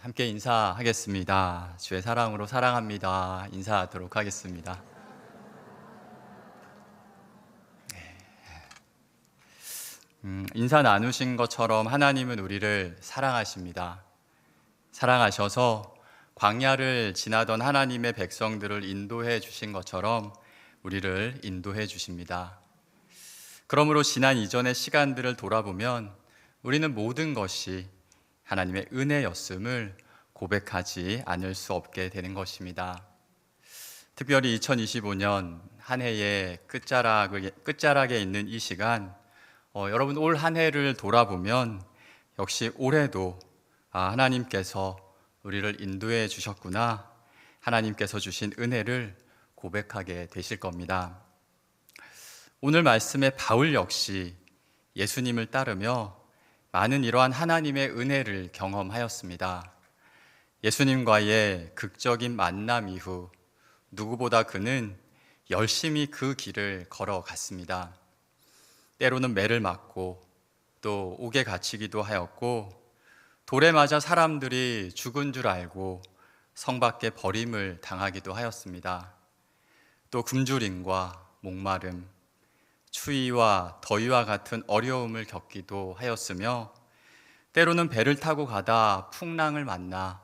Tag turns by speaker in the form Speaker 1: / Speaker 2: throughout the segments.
Speaker 1: 함께 인사하겠습니다. 주의 사랑으로 사랑합니다. 인사하도록 하겠습니다. 인사 나누신 것처럼 하나님은 우리를 사랑하십니다. 사랑하셔서 광야를 지나던 하나님의 백성들을 인도해 주신 것처럼 우리를 인도해 주십니다. 그러므로 지난 이전의 시간들을 돌아보면 우리는 모든 것이 하나님의 은혜였음을 고백하지 않을 수 없게 되는 것입니다. 특별히 2025년 한 해의 끝자락에 있는 이 시간, 여러분 올 한 해를 돌아보면 역시 올해도 하나님께서 우리를 인도해 주셨구나, 하나님께서 주신 은혜를 고백하게 되실 겁니다. 오늘 말씀의 바울 역시 예수님을 따르며 많은 이러한 하나님의 은혜를 경험하였습니다. 예수님과의 극적인 만남 이후 누구보다 그는 열심히 그 길을 걸어갔습니다. 때로는 매를 맞고 또 옥에 갇히기도 하였고, 돌에 맞아 사람들이 죽은 줄 알고 성 밖에 버림을 당하기도 하였습니다. 또 굶주림과 목마름, 추위와 더위와 같은 어려움을 겪기도 하였으며, 때로는 배를 타고 가다 풍랑을 만나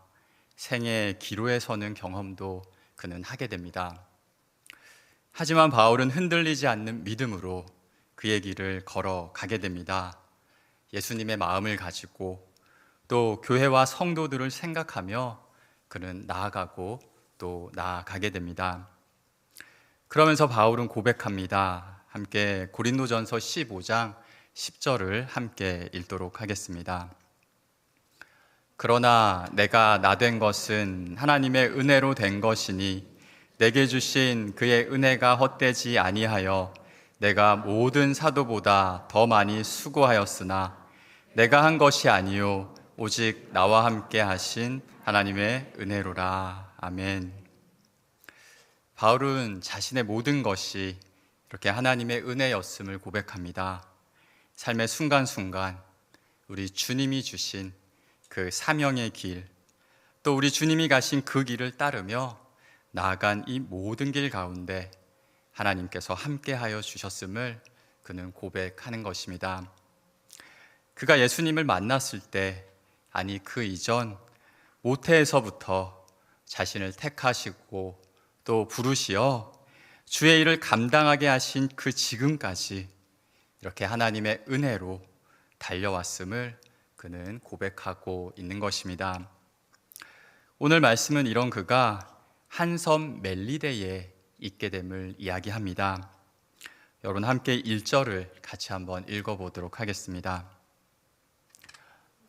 Speaker 1: 생의 기로에 서는 경험도 그는 하게 됩니다. 하지만 바울은 흔들리지 않는 믿음으로 그의 길을 걸어가게 됩니다. 예수님의 마음을 가지고 또 교회와 성도들을 생각하며 그는 나아가고 또 나아가게 됩니다. 그러면서 바울은 고백합니다. 함께 고린도전서 15장 10절을 함께 읽도록 하겠습니다. 그러나 내가 나 된 것은 하나님의 은혜로 된 것이니 내게 주신 그의 은혜가 헛되지 아니하여 내가 모든 사도보다 더 많이 수고하였으나 내가 한 것이 아니요 오직 나와 함께 하신 하나님의 은혜로라. 아멘. 바울은 자신의 모든 것이 이렇게 하나님의 은혜였음을 고백합니다. 삶의 순간순간 우리 주님이 주신 그 사명의 길, 또 우리 주님이 가신 그 길을 따르며 나아간 이 모든 길 가운데 하나님께서 함께하여 주셨음을 그는 고백하는 것입니다. 그가 예수님을 만났을 때, 아니 그 이전 모태에서부터 자신을 택하시고 또 부르시어 주의 일을 감당하게 하신 그 지금까지 이렇게 하나님의 은혜로 달려왔음을 그는 고백하고 있는 것입니다. 오늘 말씀은 이런 그가 한 섬 멜리데에 있게 됨을 이야기합니다. 여러분 함께 1절을 같이 한번 읽어보도록 하겠습니다.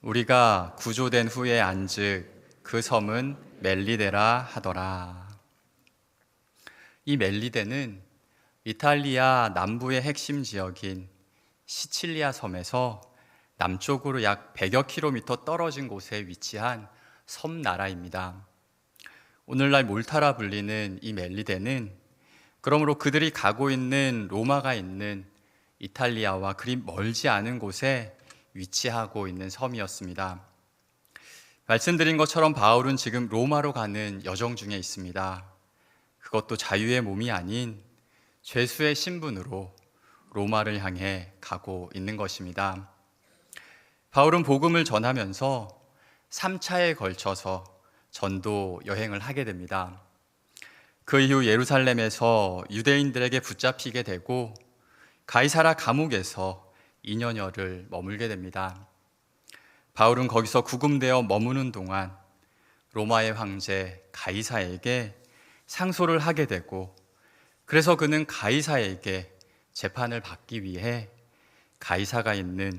Speaker 1: 우리가 구조된 후에 안즉 그 섬은 멜리데라 하더라. 이 멜리데는 이탈리아 남부의 핵심 지역인 시칠리아 섬에서 남쪽으로 약 100여 킬로미터 떨어진 곳에 위치한 섬나라입니다. 오늘날 몰타라 불리는 이 멜리데는 그러므로 그들이 가고 있는 로마가 있는 이탈리아와 그리 멀지 않은 곳에 위치하고 있는 섬이었습니다. 말씀드린 것처럼 바울은 지금 로마로 가는 여정 중에 있습니다. 그것도 자유의 몸이 아닌 죄수의 신분으로 로마를 향해 가고 있는 것입니다. 바울은 복음을 전하면서 3차에 걸쳐서 전도 여행을 하게 됩니다. 그 이후 예루살렘에서 유대인들에게 붙잡히게 되고 가이사라 감옥에서 2년여를 머물게 됩니다. 바울은 거기서 구금되어 머무는 동안 로마의 황제 가이사에게 상소를 하게 되고, 그래서 그는 가이사에게 재판을 받기 위해 가이사가 있는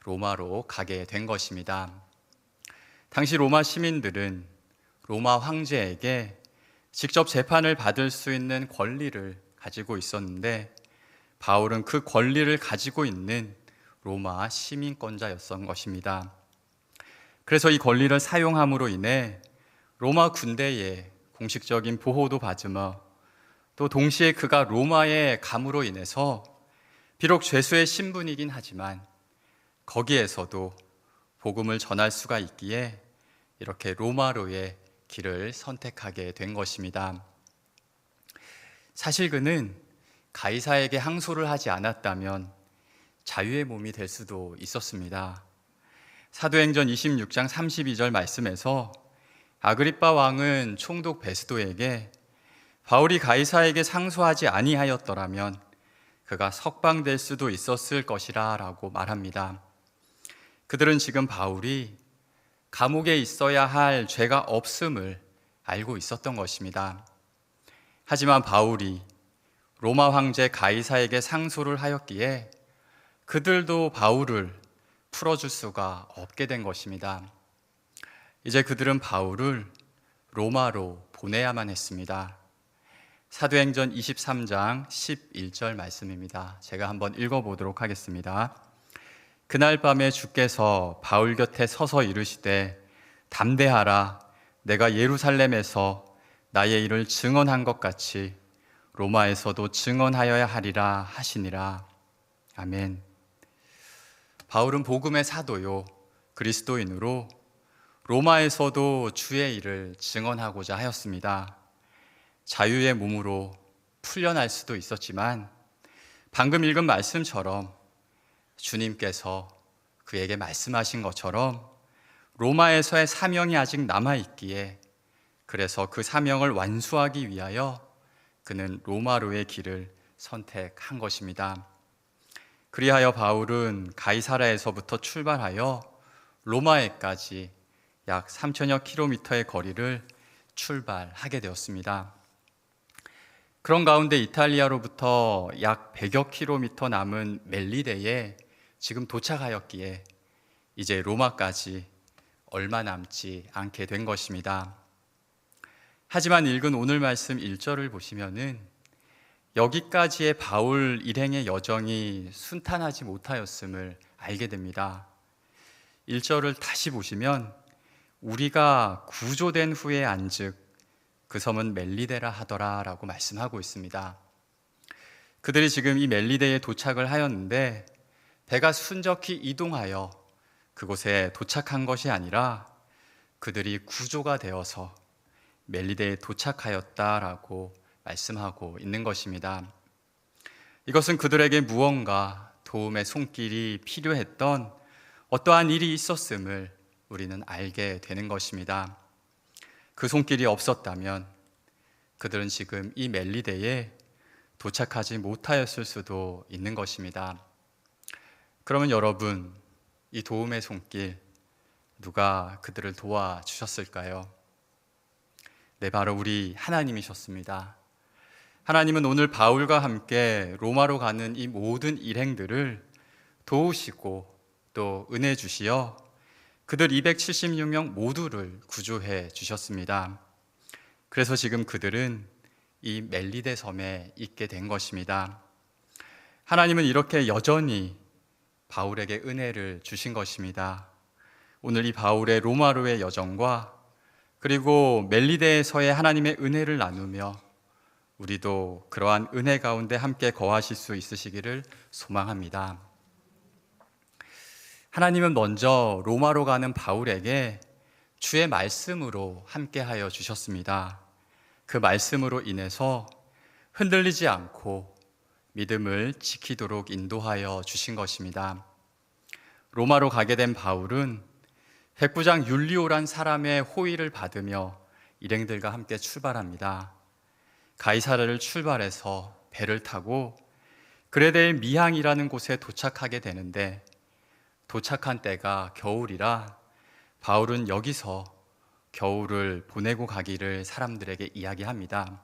Speaker 1: 로마로 가게 된 것입니다. 당시 로마 시민들은 로마 황제에게 직접 재판을 받을 수 있는 권리를 가지고 있었는데, 바울은 그 권리를 가지고 있는 로마 시민권자였던 것입니다. 그래서 이 권리를 사용함으로 인해 로마 군대의 공식적인 보호도 받으며, 또 동시에 그가 로마에 감으로 인해서 비록 죄수의 신분이긴 하지만 거기에서도 복음을 전할 수가 있기에 이렇게 로마로의 길을 선택하게 된 것입니다. 사실 그는 가이사에게 항소를 하지 않았다면 자유의 몸이 될 수도 있었습니다. 사도행전 26장 32절 말씀에서 아그리빠 왕은 총독 베스도에게 바울이 가이사에게 상소하지 아니하였더라면 그가 석방될 수도 있었을 것이라 라고 말합니다. 그들은 지금 바울이 감옥에 있어야 할 죄가 없음을 알고 있었던 것입니다. 하지만 바울이 로마 황제 가이사에게 상소를 하였기에 그들도 바울을 풀어줄 수가 없게 된 것입니다. 이제 그들은 바울을 로마로 보내야만 했습니다. 사도행전 23장 11절 말씀입니다. 제가 한번 읽어보도록 하겠습니다. 그날 밤에 주께서 바울 곁에 서서 이르시되 담대하라, 내가 예루살렘에서 나의 일을 증언한 것 같이 로마에서도 증언하여야 하리라 하시니라. 아멘. 바울은 복음의 사도요 그리스도인으로 로마에서도 주의 일을 증언하고자 하였습니다. 자유의 몸으로 풀려날 수도 있었지만 방금 읽은 말씀처럼 주님께서 그에게 말씀하신 것처럼 로마에서의 사명이 아직 남아있기에 그래서 그 사명을 완수하기 위하여 그는 로마로의 길을 선택한 것입니다. 그리하여 바울은 가이사라에서부터 출발하여 로마에까지 약 3천여 킬로미터의 거리를 출발하게 되었습니다. 그런 가운데 이탈리아로부터 약 100여 킬로미터 남은 멜리데에 지금 도착하였기에 이제 로마까지 얼마 남지 않게 된 것입니다. 하지만 읽은 오늘 말씀 1절을 보시면은 여기까지의 바울 일행의 여정이 순탄하지 못하였음을 알게 됩니다. 1절을 다시 보시면 우리가 구조된 후에 안즉 그 섬은 멜리데라 하더라 라고 말씀하고 있습니다. 그들이 지금 이 멜리데에 도착을 하였는데 배가 순적히 이동하여 그곳에 도착한 것이 아니라 그들이 구조가 되어서 멜리데에 도착하였다라고 말씀하고 있는 것입니다. 이것은 그들에게 무언가 도움의 손길이 필요했던 어떠한 일이 있었음을 우리는 알게 되는 것입니다. 그 손길이 없었다면 그들은 지금 이 멜리데에 도착하지 못하였을 수도 있는 것입니다. 그러면 여러분, 이 도움의 손길 누가 그들을 도와주셨을까요? 네, 바로 우리 하나님이셨습니다. 하나님은 오늘 바울과 함께 로마로 가는 이 모든 일행들을 도우시고 또 은혜 주시어 그들 276명 모두를 구조해 주셨습니다. 그래서 지금 그들은 이 멜리데 섬에 있게 된 것입니다. 하나님은 이렇게 여전히 바울에게 은혜를 주신 것입니다. 오늘 이 바울의 로마로의 여정과 그리고 멜리데에서의 하나님의 은혜를 나누며 우리도 그러한 은혜 가운데 함께 거하실 수 있으시기를 소망합니다. 하나님은 먼저 로마로 가는 바울에게 주의 말씀으로 함께하여 주셨습니다. 그 말씀으로 인해서 흔들리지 않고 믿음을 지키도록 인도하여 주신 것입니다. 로마로 가게 된 바울은 백부장 율리오란 사람의 호의를 받으며 일행들과 함께 출발합니다. 가이사라를 출발해서 배를 타고 그레데의 미항이라는 곳에 도착하게 되는데 도착한 때가 겨울이라 바울은 여기서 겨울을 보내고 가기를 사람들에게 이야기합니다.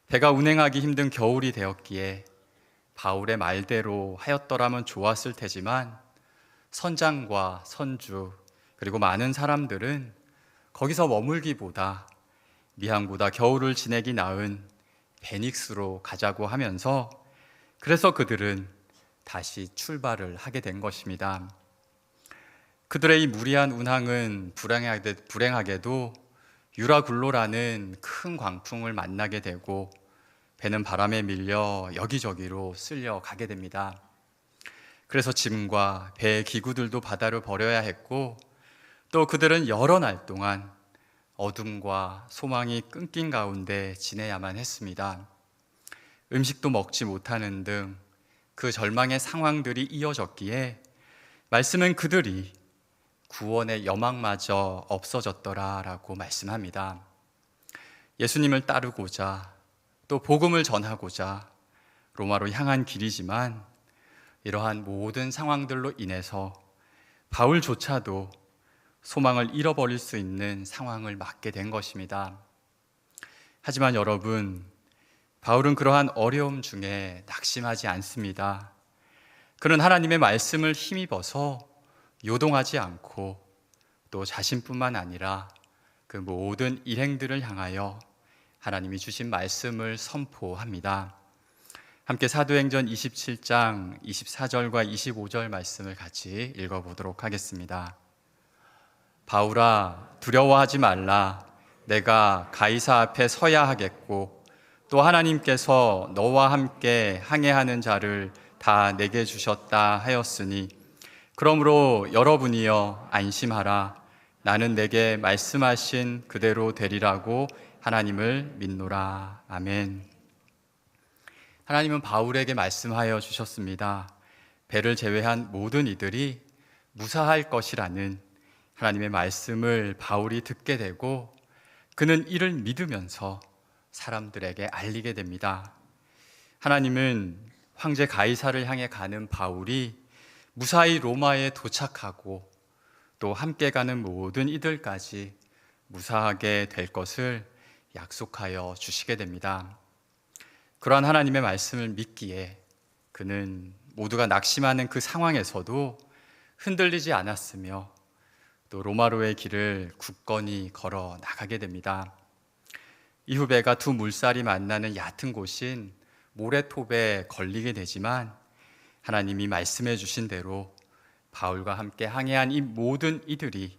Speaker 1: 배가 운행하기 힘든 겨울이 되었기에 바울의 말대로 하였더라면 좋았을 테지만 선장과 선주 그리고 많은 사람들은 거기서 머물기보다 미항보다 겨울을 지내기 나은 베닉스로 가자고 하면서 그래서 그들은 다시 출발을 하게 된 것입니다. 그들의 이 무리한 운항은 불행하게도 유라굴로라는 큰 광풍을 만나게 되고 배는 바람에 밀려 여기저기로 쓸려 가게 됩니다. 그래서 짐과 배의 기구들도 바다로 버려야 했고 또 그들은 여러 날 동안 어둠과 소망이 끊긴 가운데 지내야만 했습니다. 음식도 먹지 못하는 등 그 절망의 상황들이 이어졌기에 말씀은 그들이 구원의 여망마저 없어졌더라라고 말씀합니다. 예수님을 따르고자 또 복음을 전하고자 로마로 향한 길이지만 이러한 모든 상황들로 인해서 바울조차도 소망을 잃어버릴 수 있는 상황을 맞게 된 것입니다. 하지만 여러분, 바울은 그러한 어려움 중에 낙심하지 않습니다. 그는 하나님의 말씀을 힘입어서 요동하지 않고 또 자신뿐만 아니라 그 모든 일행들을 향하여 하나님이 주신 말씀을 선포합니다. 함께 사도행전 27장 24절과 25절 말씀을 같이 읽어보도록 하겠습니다. 바울아, 두려워하지 말라. 내가 가이사 앞에 서야 하겠고 또 하나님께서 너와 함께 항해하는 자를 다 내게 주셨다 하였으니 그러므로 여러분이여 안심하라. 나는 내게 말씀하신 그대로 되리라고 하나님을 믿노라. 아멘. 하나님은 바울에게 말씀하여 주셨습니다. 배를 제외한 모든 이들이 무사할 것이라는 하나님의 말씀을 바울이 듣게 되고 그는 이를 믿으면서 사람들에게 알리게 됩니다. 하나님은 황제 가이사를 향해 가는 바울이 무사히 로마에 도착하고 또 함께 가는 모든 이들까지 무사하게 될 것을 약속하여 주시게 됩니다. 그러한 하나님의 말씀을 믿기에 그는 모두가 낙심하는 그 상황에서도 흔들리지 않았으며 또 로마로의 길을 굳건히 걸어 나가게 됩니다. 이후 배가 두 물살이 만나는 얕은 곳인 모래톱에 걸리게 되지만 하나님이 말씀해 주신 대로 바울과 함께 항해한 이 모든 이들이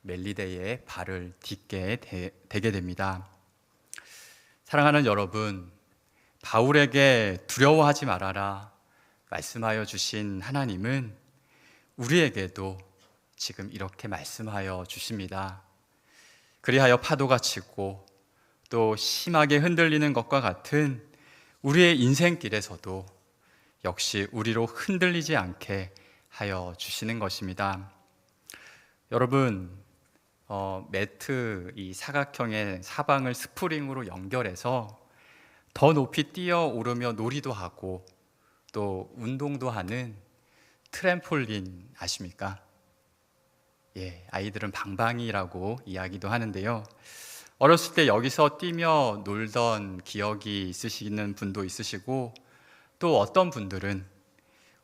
Speaker 1: 멜리데에 발을 딛게 되게 됩니다. 사랑하는 여러분, 바울에게 두려워하지 말아라 말씀하여 주신 하나님은 우리에게도 지금 이렇게 말씀하여 주십니다. 그리하여 파도가 치고 또 심하게 흔들리는 것과 같은 우리의 인생길에서도 역시 우리로 흔들리지 않게 하여 주시는 것입니다. 여러분, 매트 이 사각형의 사방을 스프링으로 연결해서 더 높이 뛰어 오르며 놀이도 하고 또 운동도 하는 트램폴린 아십니까? 예, 아이들은 방방이라고 이야기도 하는데요. 어렸을 때 여기서 뛰며 놀던 기억이 있으시는 분도 있으시고 또 어떤 분들은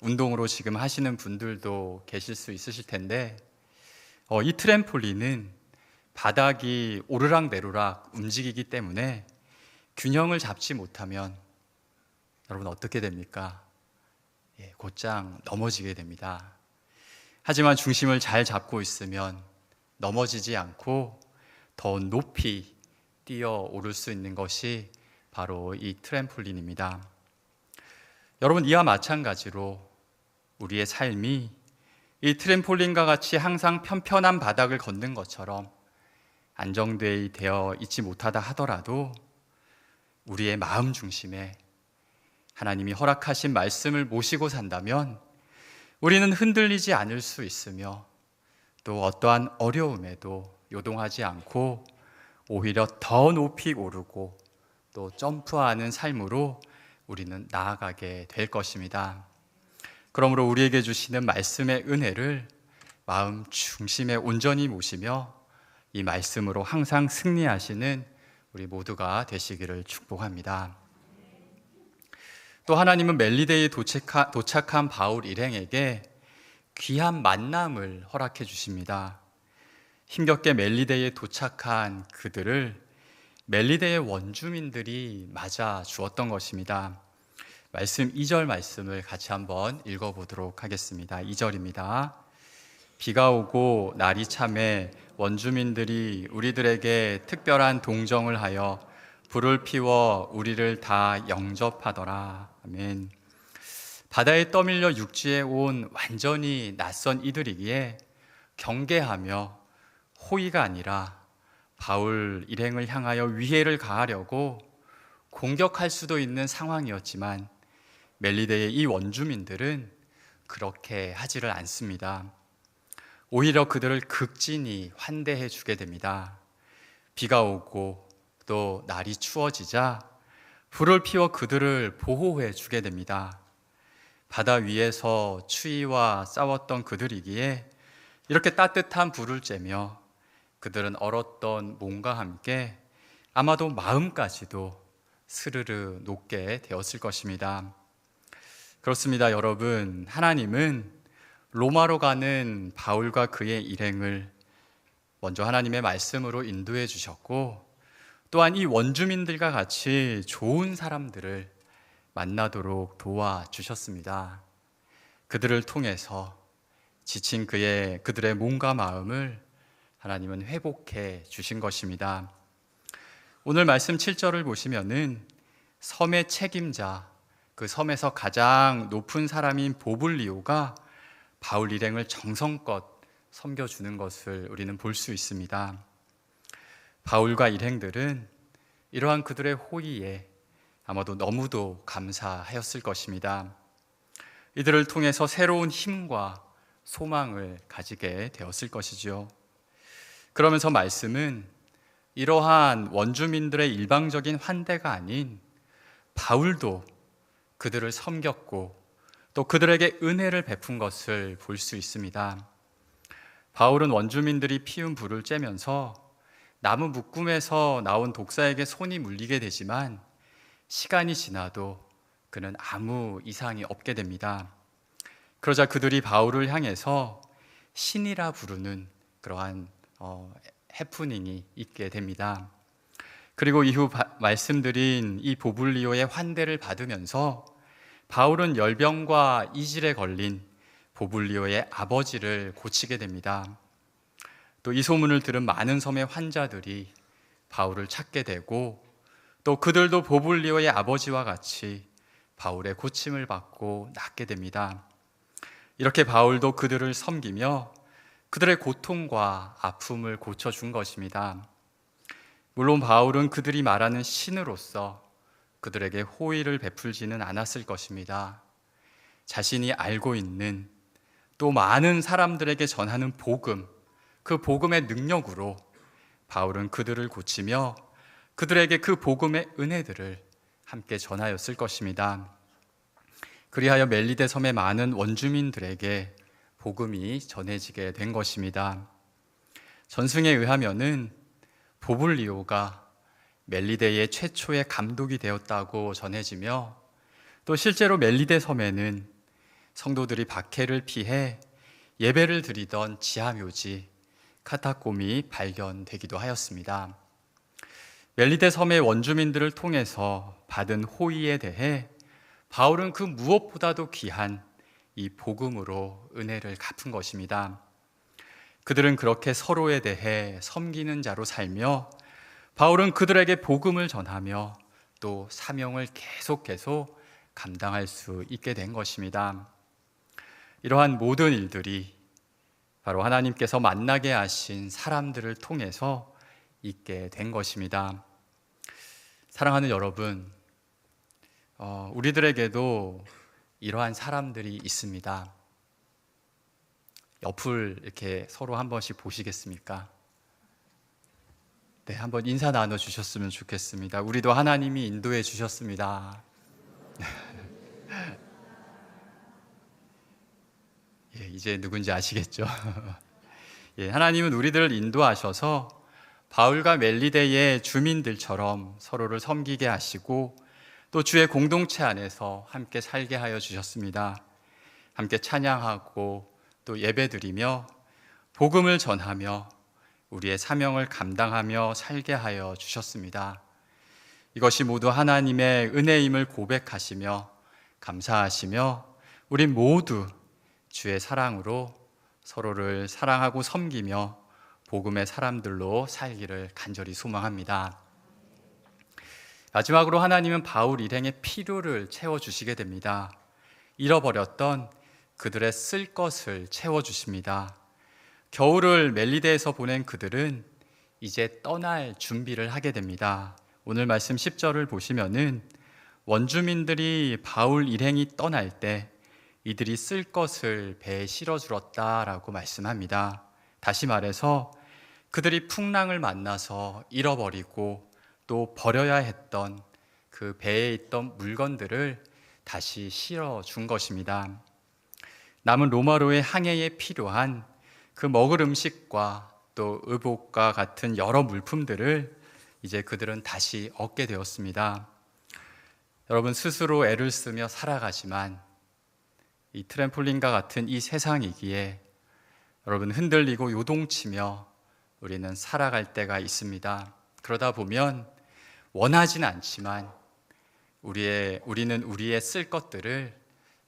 Speaker 1: 운동으로 지금 하시는 분들도 계실 수 있으실 텐데 이 트램폴린은 바닥이 오르락내리락 움직이기 때문에 균형을 잡지 못하면 여러분 어떻게 됩니까? 예, 곧장 넘어지게 됩니다. 하지만 중심을 잘 잡고 있으면 넘어지지 않고 더 높이 뛰어 오를 수 있는 것이 바로 이 트램폴린입니다. 여러분, 이와 마찬가지로 우리의 삶이 이 트램폴린과 같이 항상 편편한 바닥을 걷는 것처럼 안정되어 있지 못하다 하더라도 우리의 마음 중심에 하나님이 허락하신 말씀을 모시고 산다면 우리는 흔들리지 않을 수 있으며 또 어떠한 어려움에도 요동하지 않고 오히려 더 높이 오르고 또 점프하는 삶으로 우리는 나아가게 될 것입니다. 그러므로 우리에게 주시는 말씀의 은혜를 마음 중심에 온전히 모시며 이 말씀으로 항상 승리하시는 우리 모두가 되시기를 축복합니다. 또 하나님은 멜리데에 도착한 바울 일행에게 귀한 만남을 허락해 주십니다. 힘겹게 멜리데에 도착한 그들을 멜리데의 원주민들이 맞아 주었던 것입니다. 말씀 2절 말씀을 같이 한번 읽어보도록 하겠습니다. 2절입니다. 비가 오고 날이 참해 원주민들이 우리들에게 특별한 동정을 하여 불을 피워 우리를 다 영접하더라. 아멘. 바다에 떠밀려 육지에 온 완전히 낯선 이들이기에 경계하며 호의가 아니라 바울 일행을 향하여 위해를 가하려고 공격할 수도 있는 상황이었지만 멜리데의 이 원주민들은 그렇게 하지를 않습니다. 오히려 그들을 극진히 환대해 주게 됩니다. 비가 오고 또 날이 추워지자 불을 피워 그들을 보호해 주게 됩니다. 바다 위에서 추위와 싸웠던 그들이기에 이렇게 따뜻한 불을 쬐며 그들은 얼었던 몸과 함께 아마도 마음까지도 스르르 녹게 되었을 것입니다. 그렇습니다, 여러분. 하나님은 로마로 가는 바울과 그의 일행을 먼저 하나님의 말씀으로 인도해 주셨고, 또한 이 원주민들과 같이 좋은 사람들을 만나도록 도와주셨습니다. 그들을 통해서 지친 그들의 몸과 마음을 하나님은 회복해 주신 것입니다. 오늘 말씀 7절을 보시면은 섬의 책임자, 그 섬에서 가장 높은 사람인 보블리오가 바울 일행을 정성껏 섬겨주는 것을 우리는 볼 수 있습니다. 바울과 일행들은 이러한 그들의 호의에 아마도 너무도 감사하였을 것입니다. 이들을 통해서 새로운 힘과 소망을 가지게 되었을 것이지요. 그러면서 말씀은 이러한 원주민들의 일방적인 환대가 아닌 바울도 그들을 섬겼고 또 그들에게 은혜를 베푼 것을 볼 수 있습니다. 바울은 원주민들이 피운 불을 쬐면서 나무 묶음에서 나온 독사에게 손이 물리게 되지만 시간이 지나도 그는 아무 이상이 없게 됩니다. 그러자 그들이 바울을 향해서 신이라 부르는 그러한 해프닝이 있게 됩니다. 그리고 이후 말씀드린 이 보블리오의 환대를 받으면서 바울은 열병과 이질에 걸린 보블리오의 아버지를 고치게 됩니다. 또 이 소문을 들은 많은 섬의 환자들이 바울을 찾게 되고 또 그들도 보블리오의 아버지와 같이 바울의 고침을 받고 낫게 됩니다. 이렇게 바울도 그들을 섬기며 그들의 고통과 아픔을 고쳐준 것입니다. 물론 바울은 그들이 말하는 신으로서 그들에게 호의를 베풀지는 않았을 것입니다. 자신이 알고 있는 또 많은 사람들에게 전하는 복음, 그 복음의 능력으로 바울은 그들을 고치며 그들에게 그 복음의 은혜들을 함께 전하였을 것입니다. 그리하여 멜리데 섬의 많은 원주민들에게 복음이 전해지게 된 것입니다. 전승에 의하면은 보블리오가 멜리데의 최초의 감독이 되었다고 전해지며 또 실제로 멜리데 섬에는 성도들이 박해를 피해 예배를 드리던 지하묘지 카타콤이 발견되기도 하였습니다. 멜리데 섬의 원주민들을 통해서 받은 호의에 대해 바울은 그 무엇보다도 귀한 이 복음으로 은혜를 갚은 것입니다. 그들은 그렇게 서로에 대해 섬기는 자로 살며 바울은 그들에게 복음을 전하며 또 사명을 계속 감당할 수 있게 된 것입니다. 이러한 모든 일들이 바로 하나님께서 만나게 하신 사람들을 통해서 있게 된 것입니다. 사랑하는 여러분, 우리들에게도 이러한 사람들이 있습니다. 옆을 이렇게 서로 한 번씩 보시겠습니까? 네, 한번 인사 나눠주셨으면 좋겠습니다. 우리도 하나님이 인도해 주셨습니다. 예, 이제 누군지 아시겠죠? 예, 하나님은 우리들을 인도하셔서 바울과 멜리데의 주민들처럼 서로를 섬기게 하시고 또 주의 공동체 안에서 함께 살게 하여 주셨습니다. 함께 찬양하고 또 예배드리며 복음을 전하며 우리의 사명을 감당하며 살게 하여 주셨습니다. 이것이 모두 하나님의 은혜임을 고백하시며 감사하시며 우리 모두 주의 사랑으로 서로를 사랑하고 섬기며 복음의 사람들로 살기를 간절히 소망합니다. 마지막으로 하나님은 바울 일행의 필요를 채워주시게 됩니다. 잃어버렸던 그들의 쓸 것을 채워주십니다. 겨울을 멜리데에서 보낸 그들은 이제 떠날 준비를 하게 됩니다. 오늘 말씀 10절을 보시면은 원주민들이 바울 일행이 떠날 때 이들이 쓸 것을 배에 실어 주었다라고 말씀합니다. 다시 말해서 그들이 풍랑을 만나서 잃어버리고 또 버려야 했던 그 배에 있던 물건들을 다시 실어 준 것입니다. 남은 로마로의 항해에 필요한 그 먹을 음식과 또 의복과 같은 여러 물품들을 이제 그들은 다시 얻게 되었습니다. 여러분, 스스로 애를 쓰며 살아가지만 이 트램폴린과 같은 이 세상이기에 여러분 흔들리고 요동치며 우리는 살아갈 때가 있습니다. 그러다 보면 원하진 않지만 우리는 우리의 쓸 것들을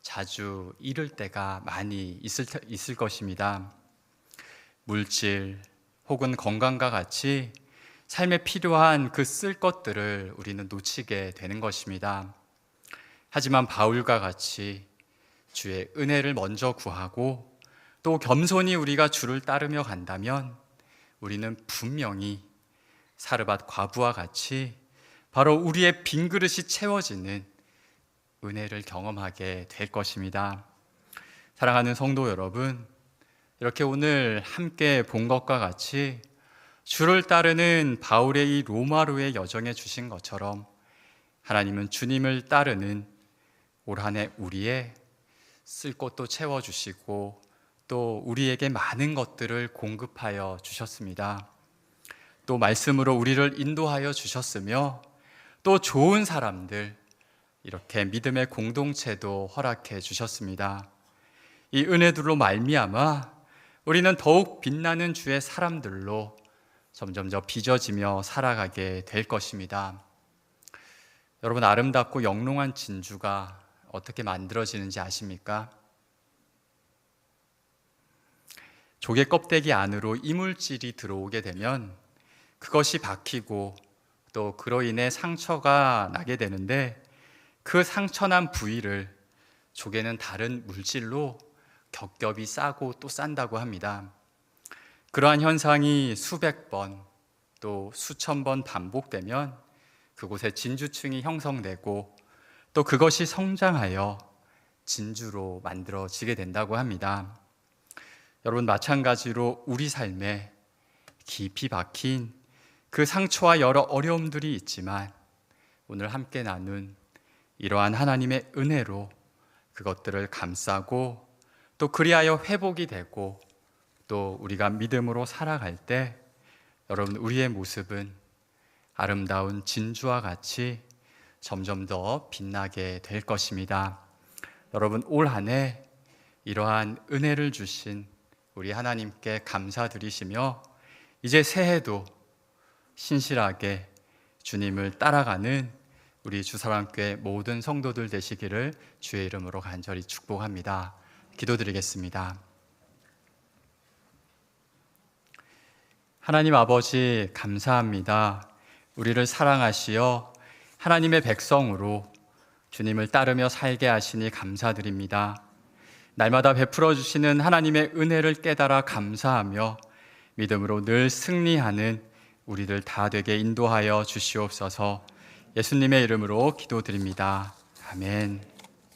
Speaker 1: 자주 잃을 때가 많이 있을 것입니다. 물질 혹은 건강과 같이 삶에 필요한 그 쓸 것들을 우리는 놓치게 되는 것입니다. 하지만 바울과 같이 주의 은혜를 먼저 구하고 또 겸손히 우리가 주를 따르며 간다면 우리는 분명히 사르밧 과부와 같이 바로 우리의 빈 그릇이 채워지는 은혜를 경험하게 될 것입니다. 사랑하는 성도 여러분, 이렇게 오늘 함께 본 것과 같이 주를 따르는 바울의 이 로마로의 여정에 주신 것처럼 하나님은 주님을 따르는 올 한 해 우리의 쓸 것도 채워주시고 또 우리에게 많은 것들을 공급하여 주셨습니다. 또 말씀으로 우리를 인도하여 주셨으며 또 좋은 사람들, 이렇게 믿음의 공동체도 허락해 주셨습니다. 이 은혜들로 말미암아 우리는 더욱 빛나는 주의 사람들로 점점 더 빚어지며 살아가게 될 것입니다. 여러분, 아름답고 영롱한 진주가 어떻게 만들어지는지 아십니까? 조개 껍데기 안으로 이물질이 들어오게 되면 그것이 박히고 또 그로 인해 상처가 나게 되는데 그 상처난 부위를 조개는 다른 물질로 겹겹이 싸고 또 싼다고 합니다. 그러한 현상이 수백 번 또 수천 번 반복되면 그곳에 진주층이 형성되고 또 그것이 성장하여 진주로 만들어지게 된다고 합니다. 여러분, 마찬가지로 우리 삶에 깊이 박힌 그 상처와 여러 어려움들이 있지만 오늘 함께 나눈 이러한 하나님의 은혜로 그것들을 감싸고 또 그리하여 회복이 되고 또 우리가 믿음으로 살아갈 때 여러분, 우리의 모습은 아름다운 진주와 같이 점점 더 빛나게 될 것입니다. 여러분, 올 한 해 이러한 은혜를 주신 우리 하나님께 감사드리시며 이제 새해도 신실하게 주님을 따라가는 우리 주사랑교회 모든 성도들 되시기를 주의 이름으로 간절히 축복합니다. 기도드리겠습니다. 하나님 아버지, 감사합니다. 우리를 사랑하시어 하나님의 백성으로 주님을 따르며 살게 하시니 감사드립니다. 날마다 베풀어 주시는 하나님의 은혜를 깨달아 감사하며 믿음으로 늘 승리하는 우리들 다 되게 인도하여 주시옵소서. 예수님의 이름으로 기도드립니다. 아멘.